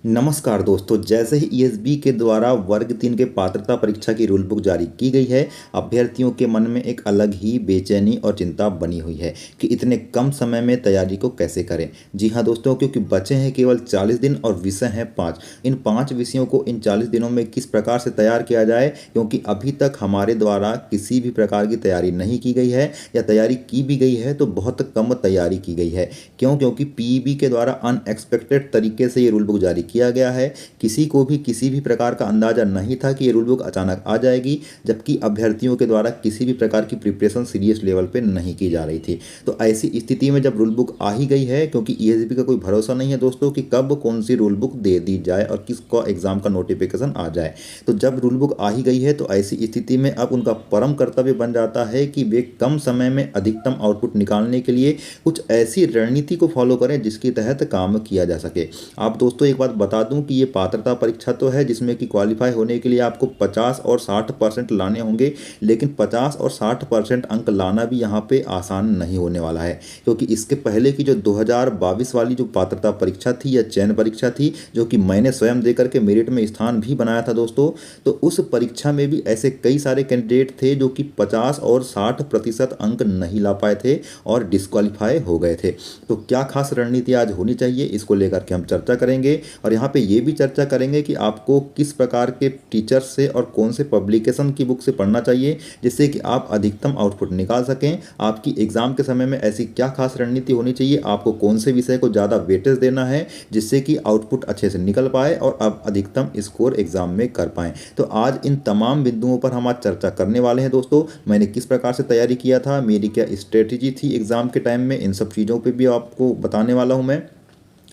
नमस्कार दोस्तों, जैसे ही ईएसबी के द्वारा वर्ग 3 के पात्रता परीक्षा की रूल बुक जारी की गई है, अभ्यर्थियों के मन में एक अलग ही बेचैनी और चिंता बनी हुई है कि इतने कम समय में तैयारी को कैसे करें। जी हाँ दोस्तों, क्योंकि बचे हैं केवल 40 दिन और विषय हैं 5। इन 5 विषयों को इन 40 दिनों में किस प्रकार से तैयार किया जाए, क्योंकि अभी तक हमारे द्वारा किसी भी प्रकार की तैयारी नहीं की गई है, या तैयारी की भी गई है तो बहुत कम तैयारी की गई है। क्योंकि पीईबी के द्वारा अनएक्सपेक्टेड तरीके से ये रूल बुक जारी किया गया है। किसी को भी किसी भी प्रकार का अंदाजा नहीं था कि ये रूल बुक अचानक आ जाएगी, जबकि अभ्यर्थियों के द्वारा किसी भी प्रकार की प्रिपरेशन सीरियस लेवल पे नहीं की जा रही थी। तो ऐसी स्थिति में जब रूल बुक आ ही गई है, क्योंकि ईएसबी का कोई भरोसा नहीं है दोस्तों कि कब कौन सी रूल बुक दे दी जाए और किसका एग्जाम का नोटिफिकेशन आ जाए। तो जब रूल बुक आ ही गई है तो ऐसी स्थिति में अब उनका परम कर्तव्य बन जाता है कि वे कम समय में अधिकतम आउटपुट निकालने के लिए कुछ ऐसी रणनीति को फॉलो करें जिसके तहत काम किया जा सके। आप दोस्तों एक बात बता दूं कि ये पात्रता परीक्षा तो है जिसमें कि क्वालिफाई होने के लिए आपको 50 और 60% लाने होंगे, लेकिन 50 और 60% अंक लाना भी यहाँ पे आसान नहीं होने वाला है। क्योंकि इसके पहले की जो 2022 वाली जो पात्रता परीक्षा थी या चयन परीक्षा थी, जो कि मैंने स्वयं देकर के मेरिट में स्थान भी बनाया था दोस्तों, तो उस परीक्षा में भी ऐसे कई सारे कैंडिडेट थे जो कि 50 और 60% अंक नहीं ला पाए थे और डिस्क्वालीफाई हो गए थे। तो क्या खास रणनीति आज होनी चाहिए, इसको लेकर के हम चर्चा करेंगे। और यहाँ पे ये भी चर्चा करेंगे कि आपको किस प्रकार के टीचर्स से और कौन से पब्लिकेशन की बुक से पढ़ना चाहिए जिससे कि आप अधिकतम आउटपुट निकाल सकें। आपकी एग्जाम के समय में ऐसी क्या खास रणनीति होनी चाहिए, आपको कौन से विषय को ज़्यादा वेटेज देना है जिससे कि आउटपुट अच्छे से निकल पाए और आप अधिकतम स्कोर एग्जाम में कर पाएँ। तो आज इन तमाम बिंदुओं पर हम आज चर्चा करने वाले हैं दोस्तों। मैंने किस प्रकार से तैयारी किया था, मेरी क्या स्ट्रेटेजी थी एग्जाम के टाइम में, इन सब चीज़ों पे भी आपको बताने वाला हूं मैं।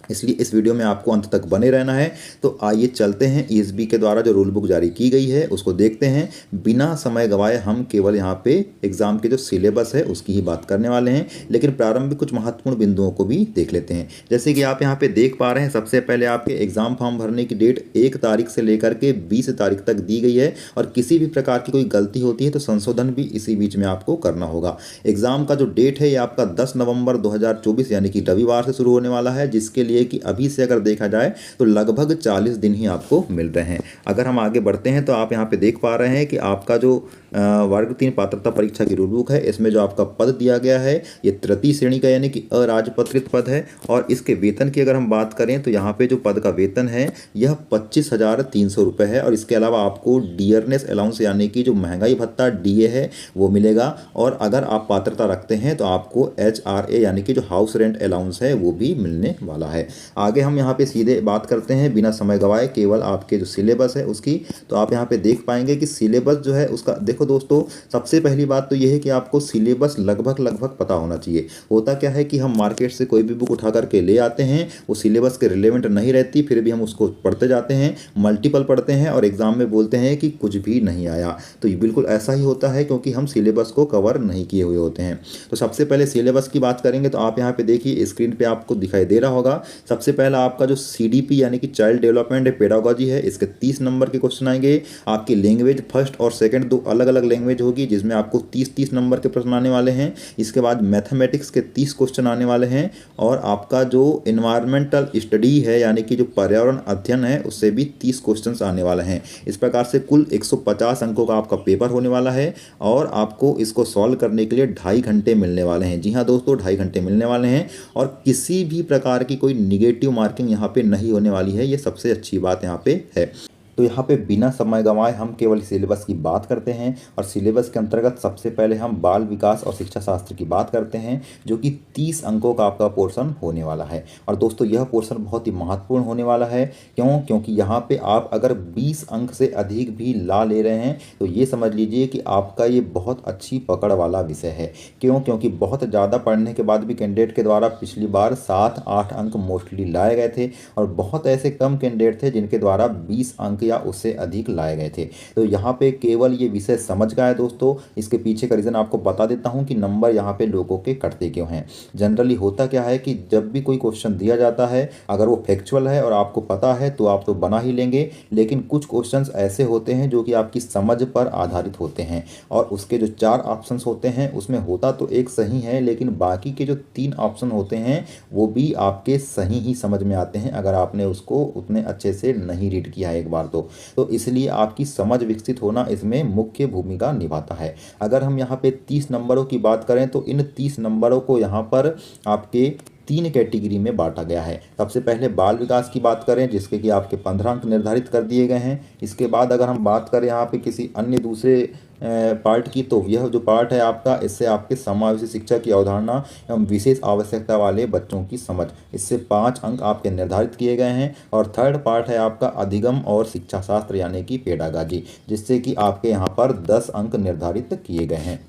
इसलिए इस वीडियो में आपको अंत तक बने रहना है। तो आइए चलते हैं ईएसबी के द्वारा जो रूल बुक जारी की गई है उसको देखते हैं। बिना समय गवाए हम केवल यहाँ पे एग्जाम के जो सिलेबस है उसकी ही बात करने वाले हैं, लेकिन प्रारंभिक कुछ महत्वपूर्ण बिंदुओं को भी देख लेते हैं। जैसे कि आप यहाँ पे देख पा रहे हैं, सबसे पहले आपके एग्जाम फॉर्म भरने की डेट 1 तारीख से लेकर के 20 तारीख तक दी गई है, और किसी भी प्रकार की कोई गलती होती है तो संशोधन भी इसी बीच में आपको करना होगा। एग्जाम का जो डेट है ये आपका 10 नवंबर 2024 यानी कि रविवार से शुरू होने वाला है, जिसके लिए कि अभी से अगर देखा जाए तो लगभग 40 दिन ही आपको मिल रहे हैं। अगर हम आगे बढ़ते हैं तो आप यहाँ पे देख पा रहे हैं कि आपका जो वर्ग 3 पात्रता परीक्षा की रूल बुक है, इसमें जो आपका पद दिया गया है ये तृतीय श्रेणी का यानी कि अराजपत्रित पद है। और इसके वेतन की अगर हम बात करें तो यहाँ पे जो पद का वेतन है यह 25,300 रुपये है, और इसके अलावा आपको डियरनेस अलाउंस यानी कि जो महंगाई भत्ता डीए है वो मिलेगा। और अगर आप पात्रता रखते हैं तो आपको एचआरए यानी कि जो हाउस रेंट अलाउंस है वो भी मिलने वाला है। आगे हम यहाँ पे सीधे बात करते हैं बिना समय गवाए केवल आपके जो सिलेबस है उसकी। तो आप यहाँ पे देख पाएंगे कि सिलेबस जो है उसका देखो दोस्तों, सबसे पहली बात तो यह है कि आपको सिलेबस लगभग पता होना चाहिए। होता क्या है कि हम मार्केट से कोई भी बुक उठा करके ले आते हैं, वो सिलेबस के रिलेवेंट नहीं रहती, फिर भी हम उसको पढ़ते जाते हैं, मल्टीपल पढ़ते हैं और एग्जाम में बोलते हैं कि कुछ भी नहीं आया। तो ये बिल्कुल ऐसा ही होता है क्योंकि हम सिलेबस को कवर नहीं किए हुए होते हैं। तो सबसे पहले सिलेबस की बात करेंगे तो आप यहाँ पे देखिए, स्क्रीन पे आपको दिखाई दे रहा होगा। सबसे पहला आपका जो सीडीपी यानी कि चाइल्ड डेवलपमेंट पेडागोजी है, इसके 30 नंबर के क्वेश्चन आएंगे। आपकी लैंग्वेज फर्स्ट और सेकंड दो अलग अलग लैंग्वेज होगी जिसमें आपको 30-30 नंबर के प्रश्न आने वाले हैं। इसके बाद मैथमेटिक्स के 30 क्वेश्चन आने वाले हैं, और आपका जो इन्वायरमेंटल स्टडी है यानी कि जो पर्यावरण अध्ययन है उससे भी 30 क्वेश्चन आने वाले हैं। इस प्रकार से कुल 150 अंकों का आपका पेपर होने वाला है, और आपको इसको सॉल्व करने के लिए 2.5 घंटे मिलने वाले हैं। जी हाँ दोस्तों, 2.5 घंटे मिलने वाले हैं, और किसी भी प्रकार की कोई निगेटिव मार्किंग यहाँ पे नहीं होने वाली है। ये सबसे अच्छी बात यहाँ पे है। तो यहाँ पे बिना समय गंवाए हम केवल सिलेबस की बात करते हैं, और सिलेबस के अंतर्गत सबसे पहले हम बाल विकास और शिक्षा शास्त्र की बात करते हैं, जो कि 30 अंकों का आपका पोर्शन होने वाला है। और दोस्तों यह पोर्शन बहुत ही महत्वपूर्ण होने वाला है। क्योंकि यहाँ पे आप अगर 20 अंक से अधिक भी ला ले रहे हैं तो ये समझ लीजिए कि आपका ये बहुत अच्छी पकड़ वाला विषय है। क्योंकि बहुत ज़्यादा पढ़ने के बाद भी कैंडिडेट के द्वारा पिछली बार 7-8 अंक मोस्टली लाए गए थे, और बहुत ऐसे कम कैंडिडेट थे जिनके द्वारा 20 अंक या उससे अधिक लाए गए थे। तो यहाँ पे केवल ये विषय समझ का है दोस्तों। इसके पीछे का रीज़न आपको बता देता हूँ कि नंबर यहाँ पे लोगों के कटते क्यों हैं। जनरली होता क्या है कि जब भी कोई क्वेश्चन दिया जाता है, अगर वो फैक्चुअल है और आपको पता है तो आप तो बना ही लेंगे, लेकिन कुछ क्वेश्चंस ऐसे होते हैं जो कि आपकी समझ पर आधारित होते हैं और उसके जो 4 ऑप्शंस होते हैं उसमें होता तो एक सही है, लेकिन बाकी के जो 3 ऑप्शन होते हैं वो भी आपके सही ही समझ में आते हैं अगर आपने उसको उतने अच्छे से नहीं रीड किया है एक बार तो इसलिए आपकी समझ विकसित होना इसमें मुख्य भूमिका निभाता है। अगर हम यहाँ पे 30 नंबरों की बात करें तो इन 30 नंबरों को यहाँ पर आपके 3 कैटेगरी में बांटा गया है। सबसे पहले बाल विकास की बात करें जिसके कि आपके 15 अंक निर्धारित कर दिए गए हैं। इसके बाद अगर हम बात करें यहाँ पे किसी अन्य दूसरे पार्ट की, तो यह जो पार्ट है आपका, इससे आपके समावेशी शिक्षा की अवधारणा एवं विशेष आवश्यकता वाले बच्चों की समझ, इससे 5 अंक आपके निर्धारित किए गए हैं। और थर्ड पार्ट है आपका अधिगम और शिक्षा शास्त्र यानी कि पेडागाजी, जिससे कि आपके यहाँ पर 10 अंक निर्धारित किए गए हैं।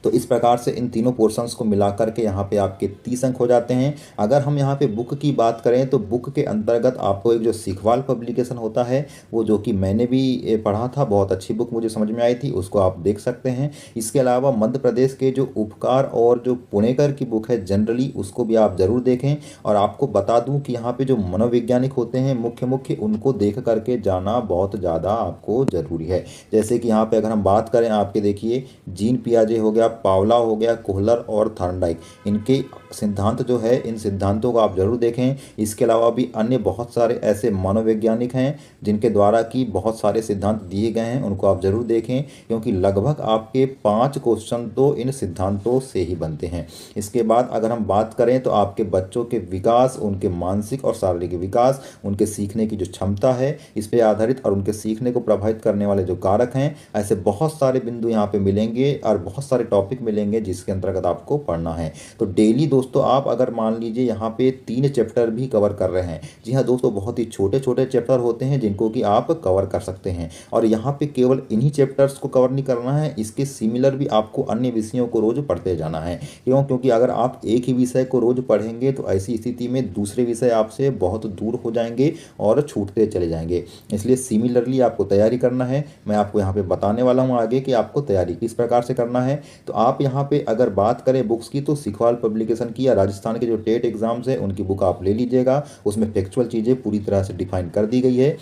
तो इस प्रकार से इन तीनों पोर्शंस को मिलाकर के यहाँ पे आपके 30 अंक हो जाते हैं। अगर हम यहाँ पे बुक की बात करें तो बुक के अंतर्गत आपको एक जो सीखवाल पब्लिकेशन होता है, वो जो कि मैंने भी पढ़ा था, बहुत अच्छी बुक मुझे समझ में आई थी, उसको आप देख सकते हैं। इसके अलावा मध्य प्रदेश के जो उपकार और जो पुणेकर की बुक है जनरली, उसको भी आप ज़रूर देखें। और आपको बता दूँ कि यहाँ पर जो मनोवैज्ञानिक होते हैं मुख्य उनको देख करके जाना बहुत ज़्यादा आपको ज़रूरी है। जैसे कि यहाँ पर अगर हम बात करें, आपके देखिए जीन पियाजे हो गया, पावला हो गया, कोहलर और थॉर्नडाइक, इनके सिद्धांत जो है, इन सिद्धांतों को आप जरूर देखें। इसके अलावा भी अन्य बहुत सारे ऐसे मनोवैज्ञानिक हैं जिनके द्वारा कि बहुत सारे सिद्धांत दिए गए हैं, उनको आप जरूर देखें, क्योंकि लगभग आपके 5 क्वेश्चन तो इन सिद्धांतों से ही बनते हैं। इसके बाद अगर हम बात करें तो आपके बच्चों के विकास, उनके मानसिक और शारीरिक विकास, उनके सीखने की जो क्षमता है इस पर आधारित और उनके सीखने को प्रभावित करने वाले जो कारक हैं, ऐसे बहुत सारे बिंदु यहाँ पे मिलेंगे और बहुत सारे टॉपिक मिलेंगे जिसके अंतर्गत आपको पढ़ना है। तो डेली दोस्तों आप अगर मान लीजिए यहाँ पे 3 चैप्टर भी कवर कर रहे हैं, जी हाँ दोस्तों, बहुत ही छोटे छोटे चैप्टर होते हैं जिनको कि आप कवर कर सकते हैं। और यहाँ पे केवल इन्हीं चैप्टर्स को कवर नहीं करना है, इसके सिमिलर भी आपको अन्य विषयों को रोज पढ़ते जाना है। क्योंकि अगर आप एक ही विषय को रोज पढ़ेंगे तो ऐसी स्थिति में दूसरे विषय आपसे बहुत दूर हो जाएंगे और छूटते चले जाएंगे। इसलिए सिमिलरली आपको तैयारी करना है। मैं आपको यहाँ पे बताने वाला हूँ आगे कि आपको तैयारी किस प्रकार से करना है। तो आप यहाँ पे अगर बात करें बुक्स की, तो सीखवाल पब्लिकेशन की या राजस्थान के जो टेट एग्जाम्स है उनकी बुक आप ले लीजिएगा। उसमें फैक्चुअल चीज़ें पूरी तरह से डिफाइन कर दी गई है।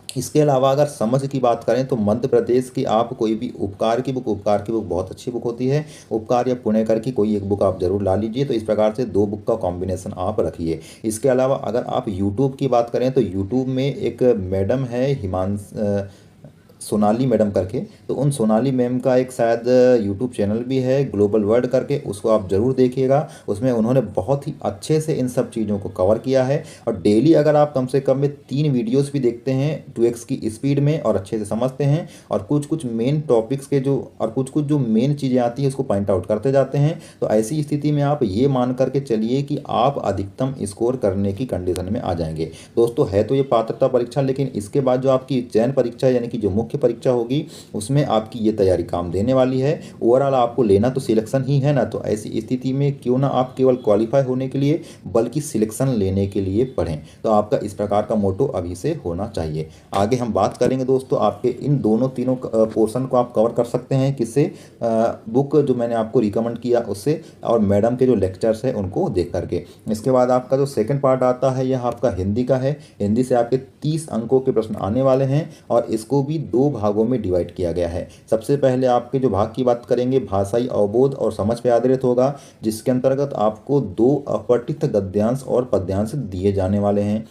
इसके अलावा अगर समझ की बात करें तो मध्य प्रदेश की आप कोई भी उपकार की बुक बहुत अच्छी बुक होती है, उपकार या पुणेकर की कोई एक बुक आप जरूर ला लीजिए। तो इस प्रकार से 2 बुक का कॉम्बिनेशन आप रखिए। इसके अलावा अगर आप यूट्यूब की बात करें तो यूट्यूब में एक मैडम है सोनाली मैडम करके, तो उन सोनाली मैम का एक शायद यूट्यूब चैनल भी है ग्लोबल वर्ल्ड करके, उसको आप ज़रूर देखिएगा। उसमें उन्होंने बहुत ही अच्छे से इन सब चीज़ों को कवर किया है। और डेली अगर आप कम से कम में 3 वीडियोस भी देखते हैं 2x की स्पीड में और अच्छे से समझते हैं और कुछ मेन टॉपिक्स के कुछ जो मेन चीज़ें आती है उसको पॉइंट आउट करते जाते हैं, तो ऐसी स्थिति में आप ये मान करके चलिए कि आप अधिकतम स्कोर करने की कंडीशन में आ जाएंगे। दोस्तों है तो ये पात्रता परीक्षा, लेकिन इसके बाद जो आपकी चयन परीक्षा यानी कि जो मुख्य परीक्षा होगी उसमें आपकी ये तैयारी काम देने वाली है। ओवरऑल आपको लेना तो सिलेक्शन ही है ना, तो ऐसी स्थिति में क्यों ना आप केवल क्वालिफाई होने के लिए बल्कि सिलेक्शन लेने के लिए पढ़ें। तो आपका इस प्रकार का मोटो अभी से होना चाहिए। आगे हम बात करेंगे दोस्तों, आपके इन तीनों पोर्शन को आप कवर कर सकते हैं किससे, बुक जो मैंने आपको रिकमेंड किया उससे और मैडम के जो लेक्चर्स है उनको देख करके। इसके बाद आपका जो सेकंड पार्ट आता है यह आपका हिंदी का है। हिंदी से आपके 30 अंकों के प्रश्न आने वाले हैं और इसको भी 2 भागों में डिवाइड किया गया है। सबसे पहले आपके जो भाग की बात करेंगे भाषाई अवबोध और समझ पे आधारित होगा, जिसके अंतर्गत आपको 2 अपठित गद्यांश और पद्यांश दिए जाने वाले हैं।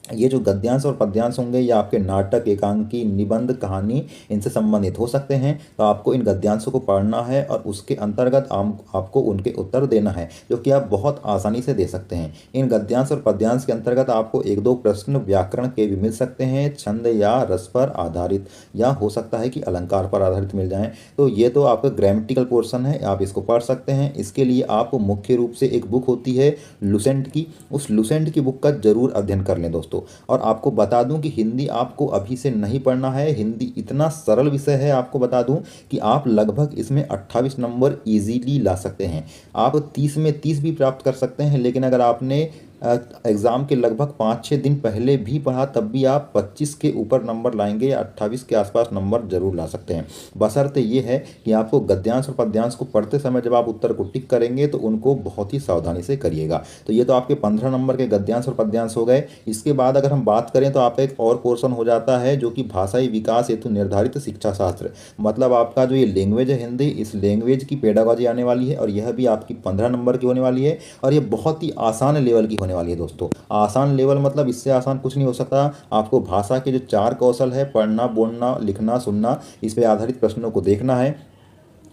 ये जो गद्यांश और पद्यांश होंगे ये आपके नाटक, एकांकी, निबंध, कहानी इनसे संबंधित हो सकते हैं। तो आपको इन गद्यांशों को पढ़ना है और उसके अंतर्गत आपको उनके उत्तर देना है, जो कि आप बहुत आसानी से दे सकते हैं। इन गद्यांश और पद्यांश के अंतर्गत आपको 1-2 प्रश्न व्याकरण के भी मिल सकते हैं, छंद या रस पर आधारित, या हो सकता है कि अलंकार पर आधारित मिल जाएं। तो ये तो आपका ग्रामेटिकल पोर्शन है, आप इसको पढ़ सकते हैं। इसके लिए आप मुख्य रूप से एक बुक होती है लुसेंट की, उस लुसेंट की बुक का जरूर अध्ययन कर लें दोस्तों। और आपको बता दूं कि हिंदी आपको अभी से नहीं पढ़ना है। हिंदी इतना सरल विषय है, आपको बता दूं कि आप लगभग इसमें 28 नंबर इजीली ला सकते हैं। आप 30 में 30 भी प्राप्त कर सकते हैं, लेकिन अगर आपने एग्ज़ाम के लगभग 5-6 दिन पहले भी पढ़ा तब भी आप 25 के ऊपर नंबर लाएंगे या 28 के आसपास नंबर जरूर ला सकते हैं। बशर्ते ये है कि आपको गद्यांश और पद्यांश को पढ़ते समय जब आप उत्तर को टिक करेंगे तो उनको बहुत ही सावधानी से करिएगा। तो ये तो आपके 15 नंबर के गद्यांश और पद्यांश हो गए। इसके बाद अगर हम बात करें तो आपका एक और पोर्शन हो जाता है जो कि भाषाई विकास हेतु निर्धारित शिक्षा शास्त्र, मतलब आपका जो ये लैंग्वेज है हिंदी, इस लैंग्वेज की पेडागॉजी आने वाली है और यह भी आपकी 15 नंबर की होने वाली है और ये बहुत ही आसान लेवल की होने वाली है दोस्तों। आसान लेवल मतलब इससे आसान कुछ नहीं हो सकता। आपको भाषा के जो 4 कौशल है, पढ़ना, बोलना, लिखना, सुनना, इस पर आधारित प्रश्नों को देखना है।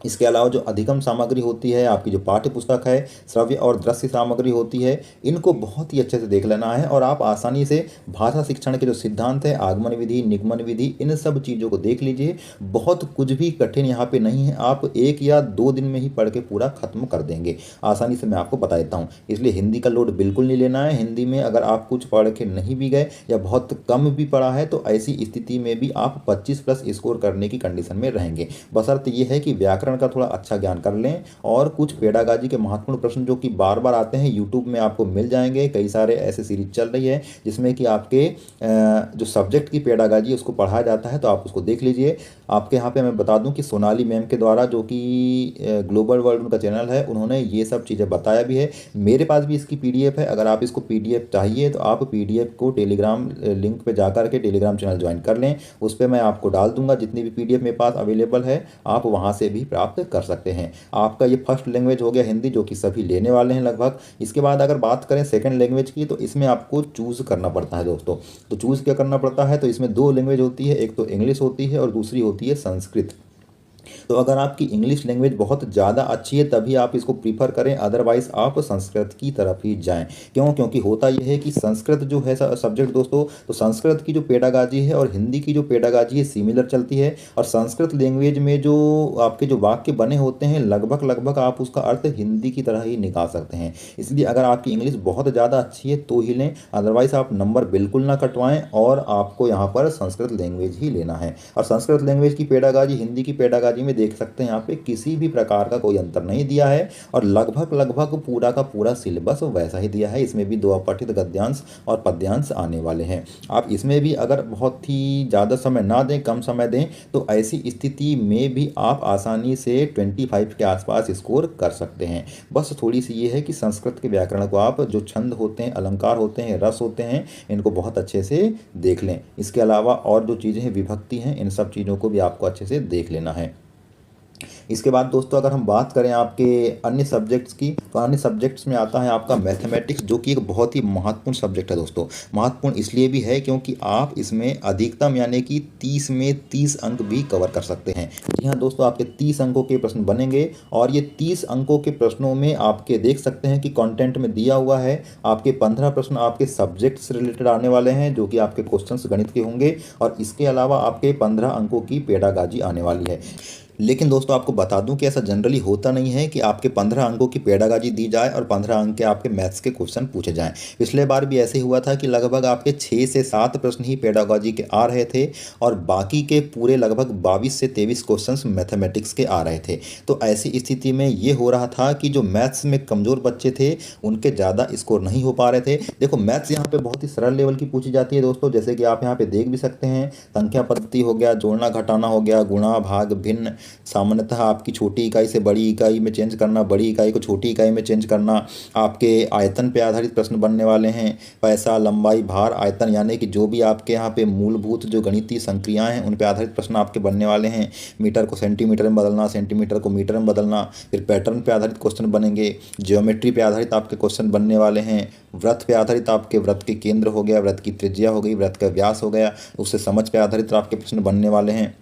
इसके अलावा जो अधिगम सामग्री होती है, आपकी जो पाठ्य पुस्तक है, श्रव्य और दृश्य सामग्री होती है, इनको बहुत ही अच्छे से देख लेना है और आप आसानी से भाषा शिक्षण के जो सिद्धांत है, आगमन विधि, निगमन विधि, इन सब चीज़ों को देख लीजिए। बहुत कुछ भी कठिन यहाँ पे नहीं है, आप 1 या 2 दिन में ही पढ़ के पूरा खत्म कर देंगे आसानी से, मैं आपको बता देता हूँ। इसलिए हिंदी का लोड बिल्कुल नहीं लेना है। हिंदी में अगर आप कुछ पढ़ के नहीं भी गए या बहुत कम भी पढ़ा है तो ऐसी स्थिति में भी आप 25+ स्कोर करने की कंडीशन में रहेंगे। बशर्ते ये है कि व्याकरण का थोड़ा अच्छा ज्ञान कर लें और कुछ पेडागाजी के महत्वपूर्ण प्रश्न जो कि बार बार आते हैं यूट्यूब में आपको मिल जाएंगे। कई सारे ऐसे सीरीज चल रही है जिसमें कि आपके जो सब्जेक्ट की पेडागाजी उसको पढ़ाया जाता है, तो आप उसको देख लीजिए। आपके यहाँ पे मैं बता दूं कि सोनाली मैम के द्वारा, जो कि ग्लोबल वर्ल्ड उनका चैनल है, उन्होंने ये सब चीज़ें बताया भी है। मेरे पास भी इसकी PDF है। अगर आप इसको PDF चाहिए तो आप PDF को टेलीग्राम लिंक पे जाकर के टेलीग्राम चैनल ज्वाइन कर लें। उस पर मैं आपको डाल दूंगा जितनी भी PDF मेरे पास अवेलेबल है, आप वहाँ से भी प्राप्त कर सकते हैं। आपका ये फर्स्ट लैंग्वेज हो गया हिंदी, जो कि सभी लेने वाले हैं लगभग। इसके बाद अगर बात करें सेकंड लैंग्वेज की, तो इसमें आपको चूज़ करना पड़ता है दोस्तों। तो चूज़ क्या करना पड़ता है, तो इसमें 2 लैंग्वेज होती है, एक तो इंग्लिश होती है और दूसरी होती है संस्कृत। तो अगर आपकी इंग्लिश लैंग्वेज बहुत ज़्यादा अच्छी है तभी आप इसको प्रीफर करें, अदरवाइज आप संस्कृत की तरफ ही जाएं। क्यों? क्योंकि होता यह है कि संस्कृत जो है सब्जेक्ट दोस्तों, तो संस्कृत की जो पेडागाजी है और हिंदी की जो पेडागाजी है सिमिलर चलती है। और संस्कृत लैंग्वेज में जो आपके जो वाक्य बने होते हैं लगभग लगभग आप उसका अर्थ हिंदी की तरह ही निकाल सकते हैं। इसलिए अगर आपकी इंग्लिश बहुत ज़्यादा अच्छी है तो ही लें, अदरवाइज आप नंबर बिल्कुल ना कटवाएं और आपको यहाँ पर संस्कृत लैंग्वेज ही लेना है। और संस्कृत लैंग्वेज की पेडागाजी हिंदी की पेडागाजी में देख सकते हैं यहाँ पे किसी भी प्रकार का कोई अंतर नहीं दिया है और लगभग लगभग पूरा का पूरा सिलेबस वैसा ही दिया है। इसमें भी 2 अपठित गद्यांश और पद्यांश आने वाले हैं। आप इसमें भी अगर बहुत ही ज़्यादा समय ना दें, कम समय दें, तो ऐसी स्थिति में भी आप आसानी से 25 के आसपास स्कोर कर सकते हैं। बस थोड़ी सी ये है कि संस्कृत के व्याकरण को आप जो छंद होते हैं, अलंकार होते हैं, रस होते हैं, इनको बहुत अच्छे से देख लें। इसके अलावा और जो चीज़ें हैं, विभक्ति हैं, इन सब चीज़ों को भी आपको अच्छे से देख लेना है। इसके बाद दोस्तों अगर हम बात करें आपके अन्य सब्जेक्ट्स की, तो अन्य सब्जेक्ट्स में आता है आपका मैथमेटिक्स, जो कि एक बहुत ही महत्वपूर्ण सब्जेक्ट है दोस्तों। महत्वपूर्ण इसलिए भी है क्योंकि आप इसमें अधिकतम यानी कि 30 में 30 अंक भी कवर कर सकते हैं। जी हाँ दोस्तों, आपके 30 अंकों के प्रश्न बनेंगे और ये 30 अंकों के प्रश्नों में आपके देख सकते हैं कि कंटेंट में दिया हुआ है आपके 15 प्रश्न आपके सब्जेक्ट से रिलेटेड आने वाले हैं, जो कि आपके क्वेश्चंस गणित के होंगे और इसके अलावा आपके 15 अंकों की पेडागाजी आने वाली है। लेकिन दोस्तों आपको बता दूं कि ऐसा जनरली होता नहीं है कि आपके 15 अंकों की पेडागाजी दी जाए और 15 अंक के आपके मैथ्स के क्वेश्चन पूछे जाएं। पिछले बार भी ऐसे ही हुआ था कि लगभग आपके 6 से 7 प्रश्न ही पेडागाजी के आ रहे थे और बाकी के पूरे लगभग 22 से 23 क्वेश्चंस मैथमेटिक्स के आ रहे थे। तो ऐसी स्थिति में ये हो रहा था कि जो मैथ्स में कमज़ोर बच्चे थे उनके ज़्यादा स्कोर नहीं हो पा रहे थे। देखो मैथ्स यहाँ पर बहुत ही सरल लेवल की पूछी जाती है दोस्तों, जैसे कि आप यहाँ पर देख भी सकते हैं। संख्या पद्धति हो गया, जोड़ना घटाना हो गया, गुणा भाग भिन्न, सामान्यतः आपकी छोटी इकाई से बड़ी इकाई में चेंज करना, बड़ी इकाई को छोटी इकाई में चेंज करना। आपके आयतन पे आधारित प्रश्न बनने वाले हैं, पैसा, लंबाई, भार, आयतन, यानी कि जो भी आपके यहाँ पे मूलभूत जो गणितीय संक्रियाएं हैं उन पे आधारित प्रश्न आपके बनने वाले हैं। मीटर को सेंटीमीटर में बदलना, सेंटीमीटर को मीटर में बदलना, फिर पैटर्न पे आधारित क्वेश्चन बनेंगे, ज्योमेट्री पे आधारित आपके क्वेश्चन बनने वाले हैं, वृत्त पे आधारित आपके वृत्त के केंद्र हो गया, वृत्त की त्रिज्या हो गई, वृत्त का व्यास हो गया, उससे समझ पे आधारित आपके प्रश्न बनने वाले हैं।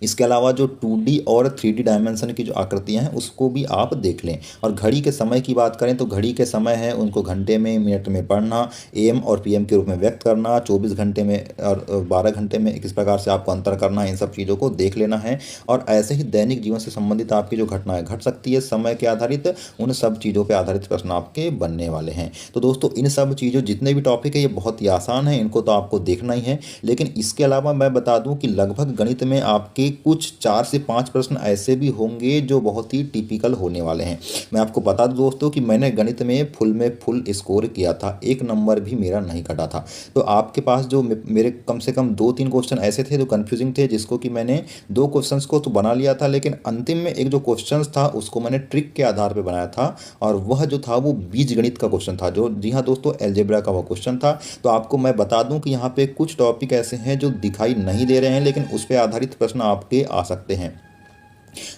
इसके अलावा जो 2D और 3D डायमेंशन की जो आकृतियां हैं उसको भी आप देख लें। और घड़ी के समय की बात करें तो घड़ी के समय है उनको घंटे में, मिनट में पढ़ना, AM और PM के रूप में व्यक्त करना, 24 घंटे में और 12 घंटे में किस प्रकार से आपको अंतर करना है, इन सब चीज़ों को देख लेना है। और ऐसे ही दैनिक जीवन से संबंधित आपकी जो घटनाएं घट सकती है समय के आधारित, उन सब चीज़ों पर आधारित प्रश्न आपके बनने वाले हैं। तो दोस्तों इन सब चीज़ों जितने भी टॉपिक है ये बहुत ही आसान है, इनको तो आपको देखना ही है। लेकिन इसके अलावा मैं बता दूँ कि लगभग गणित में आप आपके कुछ 4 से 5 प्रश्न ऐसे भी होंगे जो बहुत ही टिपिकल होने वाले हैं। मैं आपको बता दूं दोस्तों कि मैंने गणित में फुल स्कोर किया था, 1 नंबर भी मेरा नहीं कटा था। तो आपके पास जो मेरे कम से कम 2-3 क्वेश्चन ऐसे थे जो कन्फ्यूजिंग थे, जिसको कि मैंने 2 क्वेश्चंस को तो बना लिया था, लेकिन अंतिम में एक जो क्वेश्चंस था उसको मैंने ट्रिक के आधार पर बनाया था, और वह जो था वो बीजगणित का क्वेश्चन था, जो जी हाँ दोस्तों अलजेब्रा का वो क्वेश्चन था। तो आपको मैं बता दूं कि यहाँ पे कुछ टॉपिक ऐसे हैं जो दिखाई नहीं दे रहे हैं, लेकिन उस पर आधारित प्रश्न आपके आ सकते हैं।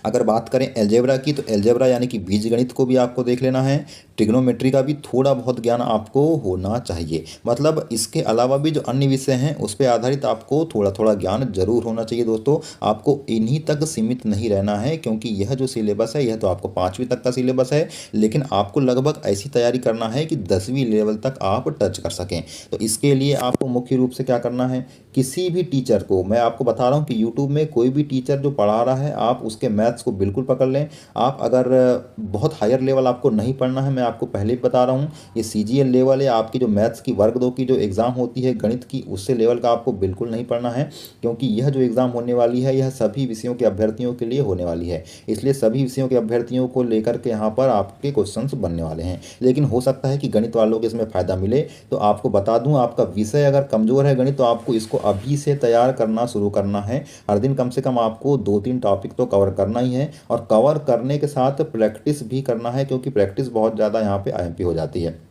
अगर बात करें अलजेब्रा की, तो अलजेब्रा यानी कि बीजगणित को भी आपको देख लेना है। ट्रिग्नोमेट्री का भी थोड़ा बहुत ज्ञान आपको होना चाहिए, मतलब इसके अलावा भी जो अन्य विषय हैं उस पर आधारित आपको थोड़ा थोड़ा ज्ञान जरूर होना चाहिए दोस्तों। आपको इन्हीं तक सीमित नहीं रहना है, क्योंकि यह जो सिलेबस है यह तो आपको 5वीं तक का सिलेबस है, लेकिन आपको लगभग ऐसी तैयारी करना है कि 10वीं लेवल तक आप टच कर सकें। तो इसके लिए आपको मुख्य रूप से क्या करना है, किसी भी टीचर को, मैं आपको बता रहा हूँ कि यूट्यूब में कोई भी टीचर जो पढ़ा रहा है आप उसके मैथ्स को बिल्कुल पकड़ लें। आप अगर बहुत हायर लेवल आपको नहीं पढ़ना है, मैं आपको पहले ही बता रहा हूँ, ये CGL लेवल है आपकी, जो मैथ्स की वर्ग 2 की जो एग्ज़ाम होती है गणित की, उससे लेवल का आपको बिल्कुल नहीं पढ़ना है, क्योंकि यह जो एग्ज़ाम होने वाली है यह सभी विषयों के अभ्यर्थियों के लिए होने वाली है। इसलिए सभी विषयों के अभ्यर्थियों को लेकर के यहाँ पर आपके क्वेश्चन बनने वाले हैं, लेकिन हो सकता है कि गणित वालों को इसमें फ़ायदा मिले। तो आपको बता दूँ, आपका विषय अगर कमज़ोर है गणित, तो आपको इसको अभी से तैयार करना शुरू करना है। हर दिन कम से कम आपको 2-3 टॉपिक तो कवर करना ही है, और कवर करने के साथ प्रैक्टिस भी करना है, क्योंकि प्रैक्टिस बहुत ज़्यादा यहाँ पे IMP हो जाती है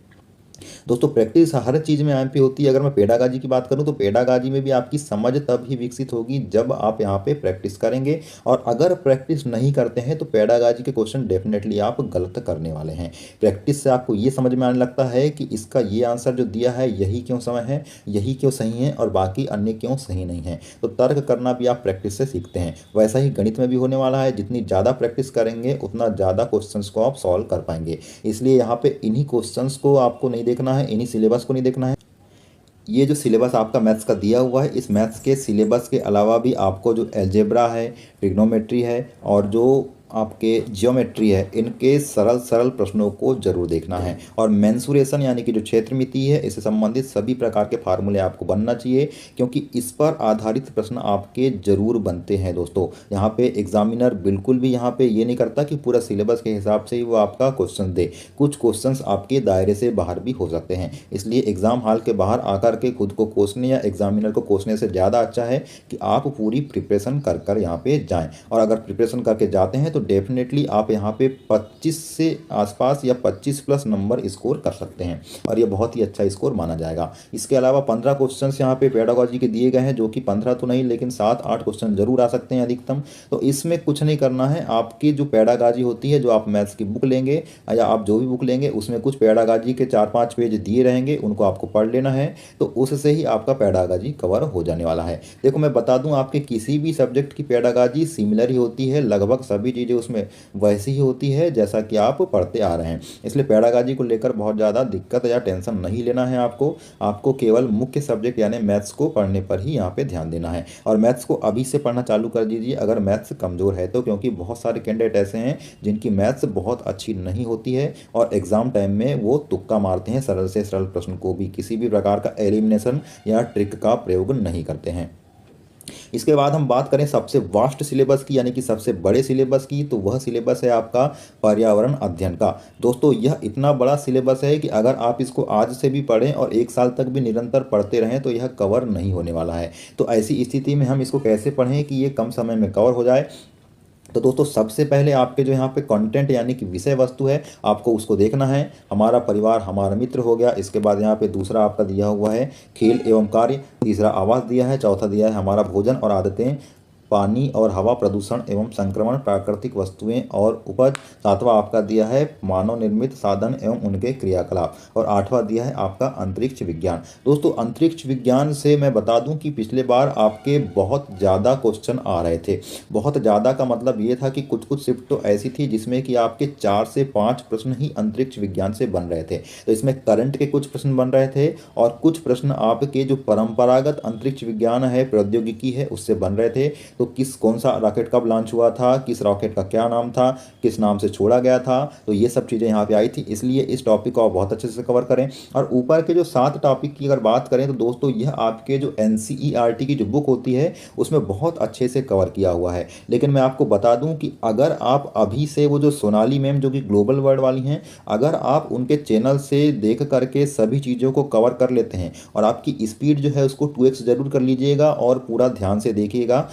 दोस्तों। प्रैक्टिस हर चीज़ में IMP होती है। अगर मैं पेडागाजी की बात करूं, तो पेडागाजी में भी आपकी समझ तब ही विकसित होगी जब आप यहाँ पे प्रैक्टिस करेंगे, और अगर प्रैक्टिस नहीं करते हैं तो पेडागाजी के क्वेश्चन डेफिनेटली आप गलत करने वाले हैं। प्रैक्टिस से आपको ये समझ में आने लगता है कि इसका ये आंसर जो दिया है यही क्यों समय है, यही क्यों सही है, और बाकी अन्य क्यों सही नहीं है। तो तर्क करना भी आप प्रैक्टिस से सीखते हैं। वैसा ही गणित में भी होने वाला है, जितनी ज़्यादा प्रैक्टिस करेंगे उतना ज़्यादा क्वेश्चंस को आप सॉल्व कर पाएंगे। इसलिए यहाँ पे इन्हीं क्वेश्चंस को आपको नहीं देखना है, इन्हीं सिलेबस को नहीं देखना है। ये जो सिलेबस आपका मैथ्स का दिया हुआ है, इस मैथ्स के सिलेबस के अलावा भी आपको जो अलजेब्रा है, ट्रिग्नोमेट्री है, और जो आपके जियोमेट्री है, इनके सरल सरल प्रश्नों को जरूर देखना है। और मेंसुरेशन यानी कि जो क्षेत्रमिति है, इससे संबंधित सभी प्रकार के फार्मूले आपको बनना चाहिए, क्योंकि इस पर आधारित प्रश्न आपके जरूर बनते हैं दोस्तों। यहाँ पे एग्जामिनर बिल्कुल भी यहाँ पे ये नहीं करता कि पूरा सिलेबस के हिसाब से ही वो आपका क्वेश्चन दे। कुछ क्वेश्चंस आपके दायरे से बाहर भी हो सकते हैं, इसलिए एग्जाम हॉल के बाहर आकर के खुद को कोसने या एग्जामिनर को कोसने से ज़्यादा अच्छा है कि आप पूरी प्रिपरेशन कर कर यहाँ पे जाएँ। और अगर प्रिपरेशन करके जाते हैं तो डेफिनेटली आप यहाँ पे 25 से आसपास या 25 प्लस नंबर स्कोर कर सकते हैं, और ये बहुत ही अच्छा स्कोर माना जाएगा। इसके अलावा 15 क्वेश्चंस यहाँ पे पेडागोजी के दिए गए हैं, जो कि 15 तो नहीं लेकिन 7-8 क्वेश्चन जरूर आ सकते हैं अधिकतम। तो इसमें कुछ नहीं करना है, आपकी जो पेडागोजी होती है, जो आप मैथ्स की बुक लेंगे या आप जो भी बुक लेंगे, उसमें कुछ पेडागोजी के 4-5 पेज दिए रहेंगे, उनको आपको पढ़ लेना है, तो उससे ही आपका पेडागोजी कवर हो जाने वाला है। देखो मैं बता दूं, आपके किसी भी सब्जेक्ट की पेडागोजी सिमिलर ही होती है, लगभग सभी चीज़ें उसमें वैसी ही होती है जैसा कि आप पढ़ते आ रहे हैं। इसलिए पेडागोजी को लेकर बहुत ज़्यादा दिक्कत या टेंशन नहीं लेना है आपको केवल मुख्य सब्जेक्ट यानी मैथ्स को पढ़ने पर ही यहाँ पे ध्यान देना है। और मैथ्स को अभी से पढ़ना चालू कर दीजिए अगर मैथ्स कमज़ोर है तो, क्योंकि बहुत सारे कैंडिडेट ऐसे हैं जिनकी मैथ्स बहुत अच्छी नहीं होती है और एग्ज़ाम टाइम में वो तुक्का मारते हैं, सरल से सरल प्रश्न को भी किसी भी प्रकार का एलिमिनेशन या ट्रिक का प्रयोग नहीं करते हैं। इसके बाद हम बात करें सबसे वास्ट सिलेबस की, यानी कि सबसे बड़े सिलेबस की, तो वह सिलेबस है आपका पर्यावरण अध्ययन का। दोस्तों यह इतना बड़ा सिलेबस है कि अगर आप इसको आज से भी पढ़ें और 1 साल तक भी निरंतर पढ़ते रहें तो यह कवर नहीं होने वाला है। तो ऐसी स्थिति में हम इसको कैसे पढ़ें कि ये कम समय में कवर हो जाए। तो दोस्तों सबसे पहले आपके जो यहाँ पे कंटेंट यानी कि विषय वस्तु है, आपको उसको देखना है। हमारा परिवार हमारा मित्र हो गया। इसके बाद यहाँ पे दूसरा आपका दिया हुआ है खेल एवं कार्य, तीसरा आवास दिया है, चौथा दिया है हमारा भोजन और आदतें, पानी और हवा प्रदूषण एवं संक्रमण, प्राकृतिक वस्तुएं और उपज, सातवां आपका दिया है मानव निर्मित साधन एवं उनके क्रियाकलाप, और आठवां दिया है आपका अंतरिक्ष विज्ञान। दोस्तों अंतरिक्ष विज्ञान से मैं बता दूं कि पिछले बार आपके बहुत ज़्यादा क्वेश्चन आ रहे थे। बहुत ज़्यादा का मतलब ये था कि कुछ कुछ शिफ्ट तो ऐसी थी जिसमें कि आपके 4 से 5 प्रश्न ही अंतरिक्ष विज्ञान से बन रहे थे। तो इसमें करंट के कुछ प्रश्न बन रहे थे और कुछ प्रश्न आपके जो परंपरागत अंतरिक्ष विज्ञान है, प्रौद्योगिकी है, उससे बन रहे थे। तो कौन सा रॉकेट कब लॉन्च हुआ था, किस रॉकेट का क्या नाम था, किस नाम से छोड़ा गया था, तो ये सब चीज़ें यहाँ पे आई थी। इसलिए इस टॉपिक को आप बहुत अच्छे से कवर करें। और ऊपर के जो 7 टॉपिक की अगर बात करें तो दोस्तों यह आपके जो NCERT की जो बुक होती है उसमें बहुत अच्छे से कवर किया हुआ है। लेकिन मैं आपको बता दूं कि अगर आप अभी से वो जो सोनाली मैम जो कि ग्लोबल वर्ल्ड वाली हैं, अगर आप उनके चैनल से देख करके सभी चीज़ों को कवर कर लेते हैं और आपकी स्पीड जो है उसको 2x ज़रूर कर लीजिएगा और पूरा ध्यान से देखिएगा।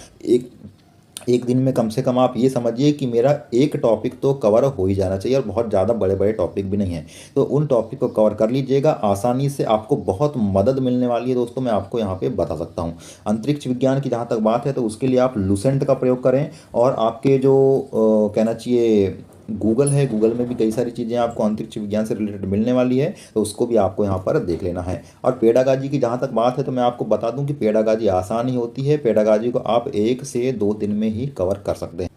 एक दिन में कम से कम आप ये समझिए कि मेरा एक टॉपिक तो कवर हो ही जाना चाहिए, और बहुत ज़्यादा बड़े बड़े टॉपिक भी नहीं है। तो उन टॉपिक को कवर कर लीजिएगा, आसानी से आपको बहुत मदद मिलने वाली है दोस्तों, मैं आपको यहाँ पे बता सकता हूँ। अंतरिक्ष विज्ञान की जहाँ तक बात है तो उसके लिए आप लूसेंट का प्रयोग करें, और आपके जो कहना चाहिए गूगल है, गूगल में भी कई सारी चीज़ें आपको अंतरिक्ष विज्ञान से रिलेटेड मिलने वाली है, तो उसको भी आपको यहाँ पर देख लेना है। और पेडागाजी की जहाँ तक बात है तो मैं आपको बता दूं कि पेडागाजी आसान ही होती है, पेडागाजी को आप 1 से 2 दिन में ही कवर कर सकते हैं।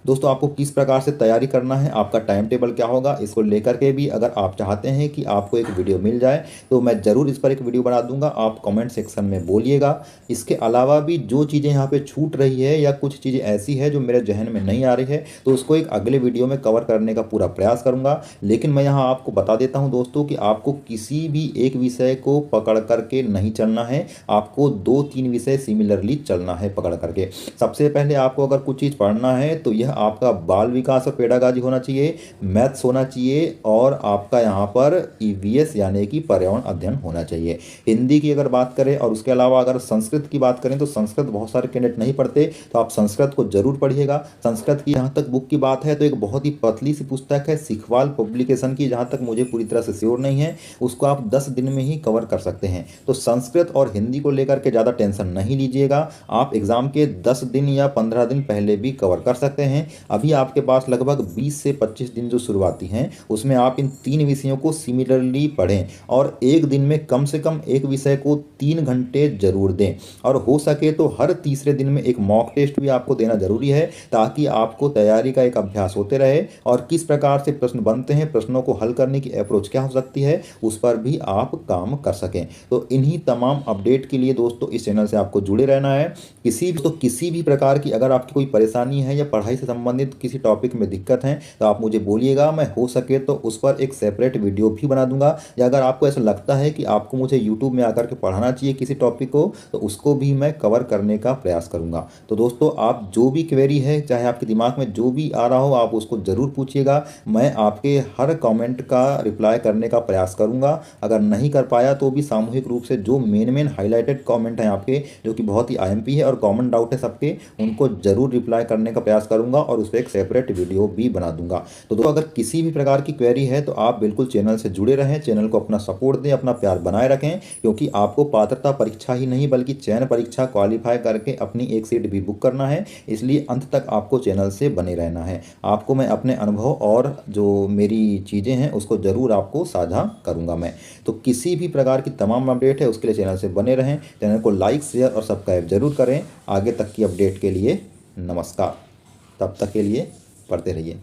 दोस्तों आपको किस प्रकार से तैयारी करना है, आपका टाइम टेबल क्या होगा, इसको लेकर के भी अगर आप चाहते हैं कि आपको एक वीडियो मिल जाए तो मैं ज़रूर इस पर एक वीडियो बना दूंगा, आप कमेंट सेक्शन में बोलिएगा। इसके अलावा भी जो चीज़ें यहाँ पे छूट रही है या कुछ चीज़ें ऐसी है जो मेरे जहन में नहीं आ रही है तो उसको एक अगले वीडियो में कवर करने का पूरा प्रयास करूँगा। लेकिन मैं यहाँ आपको बता देता हूँ दोस्तों कि आपको किसी भी एक विषय को पकड़ करके नहीं चलना है, आपको 2-3 विषय सिमिलरली चलना है पकड़ करके। सबसे पहले आपको अगर कुछ चीज़ पढ़ना है तो यह आपका बाल विकास और पेडागाजी होना चाहिए, मैथ्स होना चाहिए, और आपका यहाँ पर EVS यानी कि पर्यावरण अध्ययन होना चाहिए। हिंदी की अगर बात करें और उसके अलावा अगर संस्कृत की बात करें तो संस्कृत बहुत सारे कैंडिडेट नहीं पढ़ते, तो आप संस्कृत को जरूर पढ़िएगा। संस्कृत की यहाँ तक बुक की बात है तो एक बहुत ही पतली सी पुस्तक है सिखवाल पब्लिकेशन की, जहाँ तक मुझे पूरी तरह से श्योर नहीं है, उसको आप 10 दिन में ही कवर कर सकते हैं। तो संस्कृत और हिंदी को लेकर के ज़्यादा टेंशन नहीं लीजिएगा, आप एग्जाम के 10 दिन या 15 दिन पहले भी कवर कर सकते हैं। अभी आपके पास लगभग 20 से 25 दिन जो शुरुआती हैं उसमें आप इन 3 विषयों को सिमिलरली पढ़ें, और एक दिन में कम से कम एक विषय को 3 घंटे जरूर दें, और हो सके तो हर तीसरे दिन में एक मॉक टेस्ट भी आपको देना जरूरी है, ताकि आपको तैयारी का एक अभ्यास होते रहे और किस प्रकार से प्रश्न बनते हैं, प्रश्नों को हल करने की अप्रोच क्या हो सकती है, उस पर भी आप काम कर सकें। तो इन्हीं तमाम अपडेट के लिए दोस्तों इस चैनल से आपको जुड़े रहना है। किसी भी प्रकार की अगर आपकी कोई परेशानी है या पढ़ाई से संबंधित किसी टॉपिक में दिक्कत है तो आप मुझे बोलिएगा, मैं हो सके तो उस पर एक सेपरेट वीडियो भी बना दूंगा। या अगर आपको ऐसा लगता है कि आपको मुझे यूट्यूब में आकर के पढ़ाना चाहिए किसी टॉपिक को, तो उसको भी मैं कवर करने का प्रयास करूंगा। तो दोस्तों आप जो भी क्वेरी है, चाहे आपके दिमाग में जो भी आ रहा हो, आप उसको ज़रूर पूछिएगा, मैं आपके हर कमेंट का रिप्लाई करने का प्रयास करूंगा। अगर नहीं कर पाया तो भी सामूहिक रूप से जो मेन हाईलाइटेड कमेंट हैं आपके, जो कि बहुत ही IMP है और कॉमन डाउट है सबके, उनको जरूर रिप्लाई करने का प्रयास करूंगा और उस पर एक सेपरेट वीडियो भी बना दूंगा। तो दोस्तों अगर किसी भी प्रकार की क्वेरी है तो आप बिल्कुल चैनल से जुड़े रहें, चैनल को अपना सपोर्ट दें, अपना प्यार बनाए रखें, क्योंकि आपको पात्रता परीक्षा ही नहीं बल्कि चयन परीक्षा क्वालिफाई करके अपनी एक सीट भी बुक करना है। इसलिए अंत तक आपको चैनल से बने रहना है। आपको मैं अपने अनुभव और जो मेरी चीज़ें हैं उसको ज़रूर आपको साझा करूँगा मैं। तो किसी भी प्रकार की तमाम अपडेट है उसके लिए चैनल से बने रहें, चैनल को लाइक शेयर और सब्सक्राइब जरूर करें। आगे तक की अपडेट के लिए नमस्कार, तब तक के लिए पढ़ते रहिए।